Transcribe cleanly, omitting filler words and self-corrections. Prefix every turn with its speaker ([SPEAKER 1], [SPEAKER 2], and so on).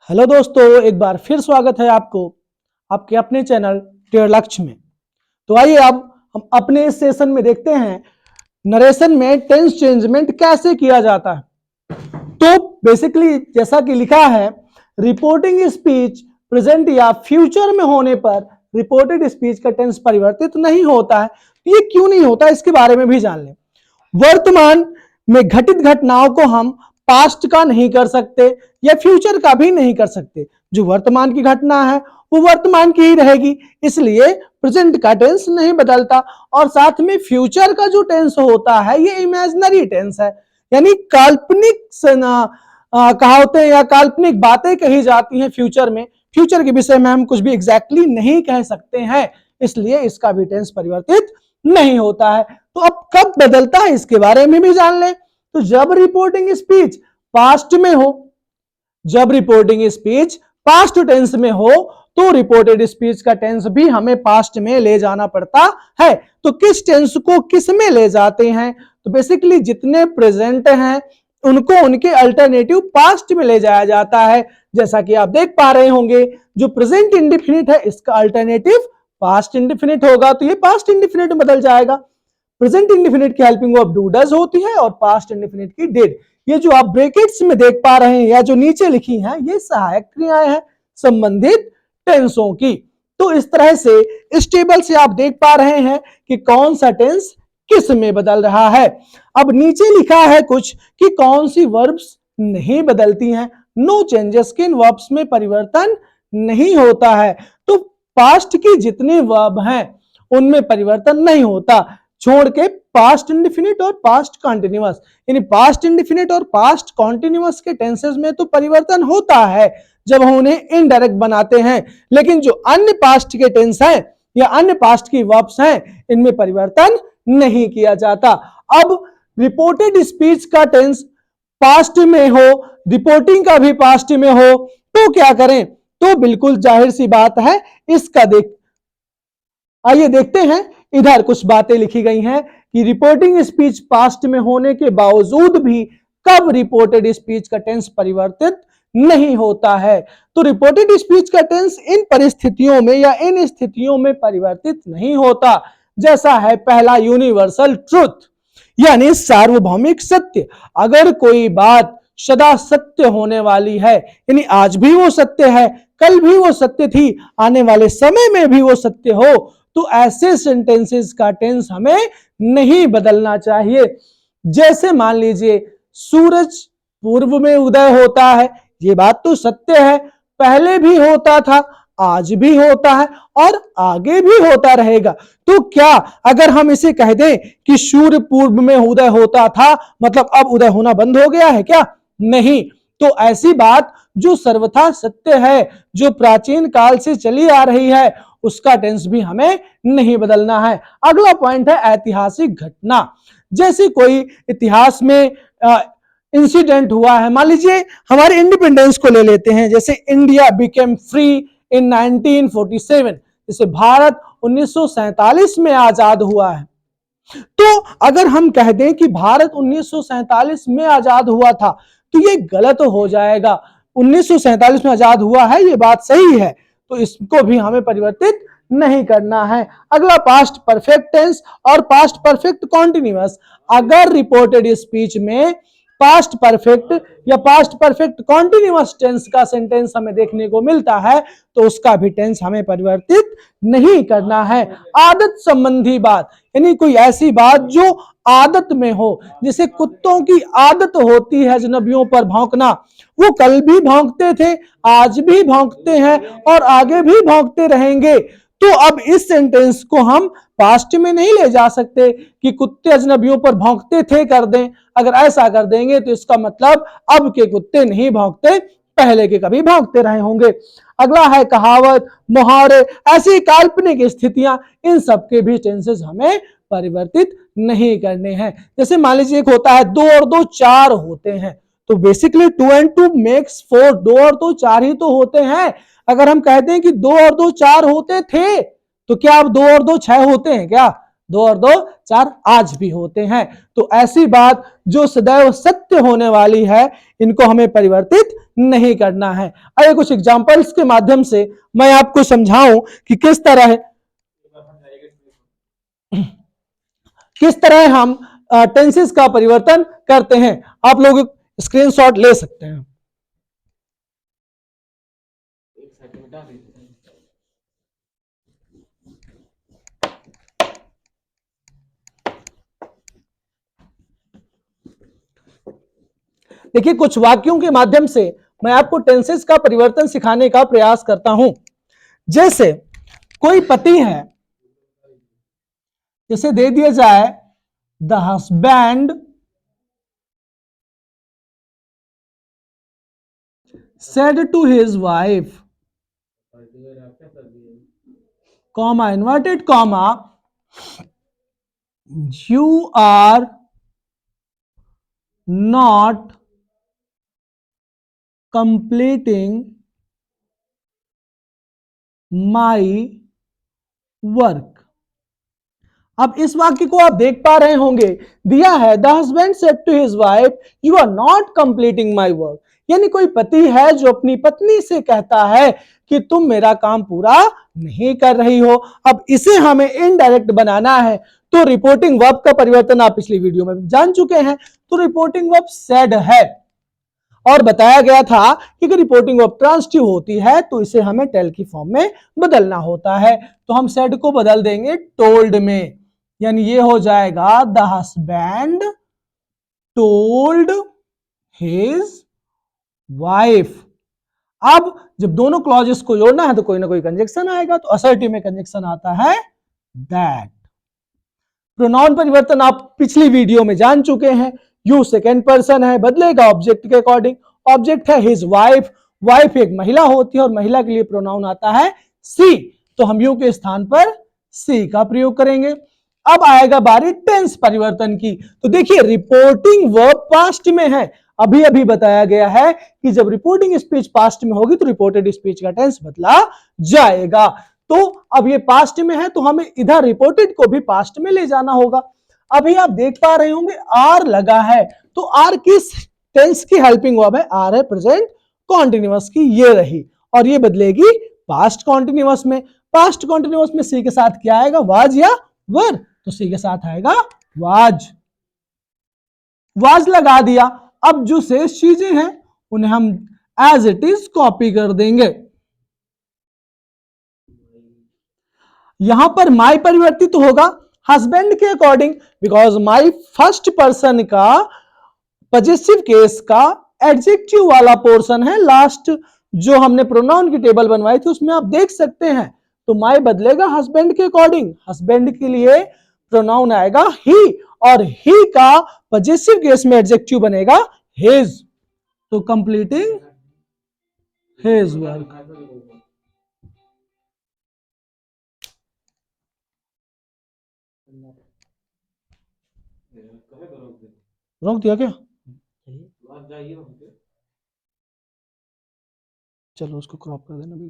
[SPEAKER 1] Hello दोस्तों, एक बार फिर स्वागत है आपको आपके अपने चैनल टेर लक्ष्य में। तो आइए अब हम अपने इस सेशन में देखते हैं नरेशन में टेंस चेंजमेंट कैसे किया जाता है। तो बेसिकली जैसा कि लिखा है, रिपोर्टिंग स्पीच प्रेजेंट या फ्यूचर में होने पर रिपोर्टेड स्पीच का टेंस परिवर्तित नहीं होता है। ये क्यों नहीं होता, इसके बारे में भी जान लें। वर्तमान में घटित घटनाओं को हम पास्ट का नहीं कर सकते या फ्यूचर का भी नहीं कर सकते। जो वर्तमान की घटना है वो वर्तमान की ही रहेगी, इसलिए प्रेजेंट का टेंस नहीं बदलता। और साथ में फ्यूचर का जो टेंस होता है ये इमेजिनरी टेंस है, यानी काल्पनिक कहावतें या काल्पनिक बातें कही जाती हैं फ्यूचर में। फ्यूचर के विषय में हम कुछ भी एग्जैक्टली नहीं कह सकते हैं, इसलिए इसका भी टेंस परिवर्तित नहीं होता है। तो अब कब बदलता है इसके बारे में भी जान लें। तो जब रिपोर्टिंग स्पीच पास्ट में हो, जब रिपोर्टिंग स्पीच पास्ट टेंस में हो तो रिपोर्टेड स्पीच का टेंस भी हमें पास्ट में ले जाना पड़ता है। तो किस टेंस को किस में ले जाते हैं, तो बेसिकली जितने प्रेजेंट हैं उनको उनके अल्टरनेटिव पास्ट में ले जाया जाता है। जैसा कि आप देख पा रहे होंगे, जो प्रेजेंट इंडेफिनिट है इसका अल्टरनेटिव पास्ट इंडेफिनिट होगा, तो ये पास्ट इंडेफिनिट में बदल जाएगा। प्रेजेंट इंडेफिनिट की हेल्पिंग ऑफ डू डज होती है और पास्ट इंडेफिनिट की डिड। ये जो आप ब्रैकेट्स में देख पा रहे हैं या जो नीचे लिखी हैं ये सहायक क्रियाएं हैं संबंधित टेंसों की। तो इस तरह से इस टेबल से आप देख पा रहे हैं कि कौन सा टेंस किस में बदल रहा है। अब नीचे लिखा है कुछ कि कौन सी वर्ब्स नहीं बदलती हैं। नो चेंजेस, किन वर्ब्स में परिवर्तन नहीं होता है। तो पास्ट की जितने वर्ब हैं उनमें परिवर्तन नहीं होता, छोड़ के पास्ट इंडेफिनिट और पास्ट कॉन्टिन्यूअस। यानी पास्ट इंडेफिनिट और पास्ट कॉन्टिन्यूअस के टेंसेस में तो परिवर्तन होता है जब हम उन्हें इनडायरेक्ट बनाते हैं, लेकिन जो अन्य पास्ट के टेंस हैं या अन्य पास्ट की वर्ब्स हैं इनमें परिवर्तन नहीं किया जाता। अब रिपोर्टेड स्पीच का टेंस पास्ट में हो, रिपोर्टिंग का भी पास्ट में हो, तो क्या करें। तो बिल्कुल जाहिर सी बात है, इसका आइए देखते हैं। इधर कुछ बातें लिखी गई हैं कि रिपोर्टिंग स्पीच पास्ट में होने के बावजूद भी कब रिपोर्टेड स्पीच का टेंस परिवर्तित नहीं होता है। तो रिपोर्टेड स्पीच का टेंस इन परिस्थितियों में या इन स्थितियों में परिवर्तित नहीं होता, जैसा है पहला यूनिवर्सल ट्रुथ यानी सार्वभौमिक सत्य। अगर कोई बात सदा सत्य होने वाली है, यानी आज भी वो सत्य है, कल भी वो सत्य थी, आने वाले समय में भी वो सत्य हो, तो ऐसे सेंटेंसेस का टेंस हमें नहीं बदलना चाहिए। जैसे मान लीजिए सूरज पूर्व में उदय होता है, ये बात तो सत्य है, पहले भी होता था, आज भी होता है और आगे भी होता रहेगा। तो क्या अगर हम इसे कह दें कि सूर्य पूर्व में उदय होता था, मतलब अब उदय होना बंद हो गया है क्या? नहीं। तो ऐसी बात जो सर्वथा सत्य है, जो प्राचीन काल से चली आ रही है, उसका टेंस भी हमें नहीं बदलना है। अगला पॉइंट है ऐतिहासिक घटना। जैसे कोई इतिहास में इंसिडेंट हुआ है, मान लीजिए हमारे इंडिपेंडेंस को ले लेते हैं, जैसे इंडिया बिकेम फ्री इन 1947, जैसे भारत 1947 में आजाद हुआ है। तो अगर हम कह दें कि भारत 1947 में आजाद हुआ था, तो ये गलत हो जाएगा। 1947 में आजाद हुआ है, ये बात सही है, तो इसको भी हमें परिवर्तित नहीं करना है। अगला पास्ट परफेक्ट टेंस और पास्ट परफेक्ट कॉन्टिन्यूअस। अगर रिपोर्टेड स्पीच में पास्ट परफेक्ट या पास्ट परफेक्ट कॉन्टिन्यूअस टेंस का सेंटेंस हमें देखने को मिलता है, तो उसका भी टेंस हमें परिवर्तित नहीं करना है। आदत संबंधी बात, यानी कोई ऐसी बात जो आदत में हो, जैसे कुत्तों की आदत होती है अजनबियों पर भौंकना, वो कल भी भौंकते थे, आज भी भौंकते हैं और आगे भी भौंकते रहेंगे। तो अब इस सेंटेंस को हम पास्ट में नहीं ले जा सकते कि कुत्ते अजनबियों पर भौंकते थे कर दें। अगर ऐसा कर देंगे तो इसका मतलब अब के कुत्ते नहीं भौंकते, पहले के कभी भौंकते रहे होंगे। अगला है कहावत, मुहावरे, ऐसी काल्पनिक स्थितियां, इन सब के भी टेंसेस हमें परिवर्तित नहीं करने हैं। जैसे मान लीजिए एक होता है 2 और 2 4 होते हैं, तो बेसिकली 2 and 2 makes 4, 2 और 2 4 ही तो होते हैं। अगर हम कहते हैं कि 2 और 2 4 होते थे, तो क्या अब 2 और 2 6 होते हैं क्या? 2 और 2 4 आज भी होते हैं। तो ऐसी बात जो सदैव सत्य होने वाली है, इनको हमें परिवर्तित नहीं करना है। आइए कुछ एग्जांपल्स के माध्यम से मैं आपको समझाऊं कि किस तरह हम टेंसेस का परिवर्तन करते हैं। आप लोग स्क्रीनशॉट ले सकते हैं। देखिए, कुछ वाक्यों के माध्यम से मैं आपको टेंसेस का परिवर्तन सिखाने का प्रयास करता हूं। जैसे कोई पति है, जैसे दे दिया जाए the husband said to his wife, comma, inverted comma, you are not completing my work। अब इस वाक्य को आप देख पा रहे होंगे, दिया है the husband said to his wife you are not completing my work. यानी कोई पति है जो अपनी पत्नी से कहता है कि तुम मेरा काम पूरा नहीं कर रही हो। अब इसे हमें इनडायरेक्ट बनाना है, तो रिपोर्टिंग वर्ब का परिवर्तन आप पिछली वीडियो में जान चुके हैं। तो रिपोर्टिंग वर्ब सेड है और बताया गया था कि अगर रिपोर्टिंग वर्ब ट्रांसिटिव होती है तो इसे हमें टेल की फॉर्म में बदलना होता है। तो हम सेड को बदल देंगे टोल्ड में, यानी ये हो जाएगा the husband told his wife. अब जब दोनों क्लॉजेस को जोड़ना है तो कोई ना कोई कंजक्शन आएगा, तो असर्टिव में कंजक्शन आता है दैट। प्रोनाउन परिवर्तन आप पिछली वीडियो में जान चुके हैं। यू सेकेंड पर्सन है, बदलेगा ऑब्जेक्ट के अकॉर्डिंग। ऑब्जेक्ट है हिज वाइफ, वाइफ एक महिला होती है और महिला के लिए प्रोनाउन आता है सी, तो हम यू के स्थान पर सी का प्रयोग करेंगे। अब आएगा बारी टेंस परिवर्तन की। तो देखिए, रिपोर्टिंग वर्ब पास्ट में है। अभी अभी बताया गया है कि जब रिपोर्टिंग स्पीच पास्ट में होगी तो रिपोर्टेड स्पीच का टेंस बदला जाएगा। तो अब ये पास्ट में है तो हमें इधर रिपोर्टेड को भी पास्ट में ले जाना होगा। अभी आप देख पा रहे होंगे आर लगा है, तो आर किस टेंस की हेल्पिंग वर्ब है? आर है प्रेजेंट कॉन्टिन्यूअस की, ये रही, और ये बदलेगी पास्ट कॉन्टिन्यूअस में। पास्ट कॉन्टिन्यूअस में सी के साथ क्या आएगा? वाज या वर, तो सी के साथ आएगा वाज। वाज लगा दिया। अब जो शेष चीजें हैं उन्हें हम एज इट इज कॉपी कर देंगे। यहां पर माई परिवर्तित होगा हस्बैंड के according, because my first person का पॉजेसिव केस का एडजेक्टिव वाला पोर्शन है। लास्ट जो हमने प्रोनाउन की टेबल बनवाई थी उसमें आप देख सकते हैं, तो माई बदलेगा हस्बैंड के अकॉर्डिंग। हस्बैंड के लिए प्रोनाउन आएगा ही, और ही का पॉजेसिव केस में एडजेक्टिव बनेगा हिज, तो कंप्लीटिंग हिज वर्क। रोक दिया क्या? चलो उसको क्रॉप कर देना।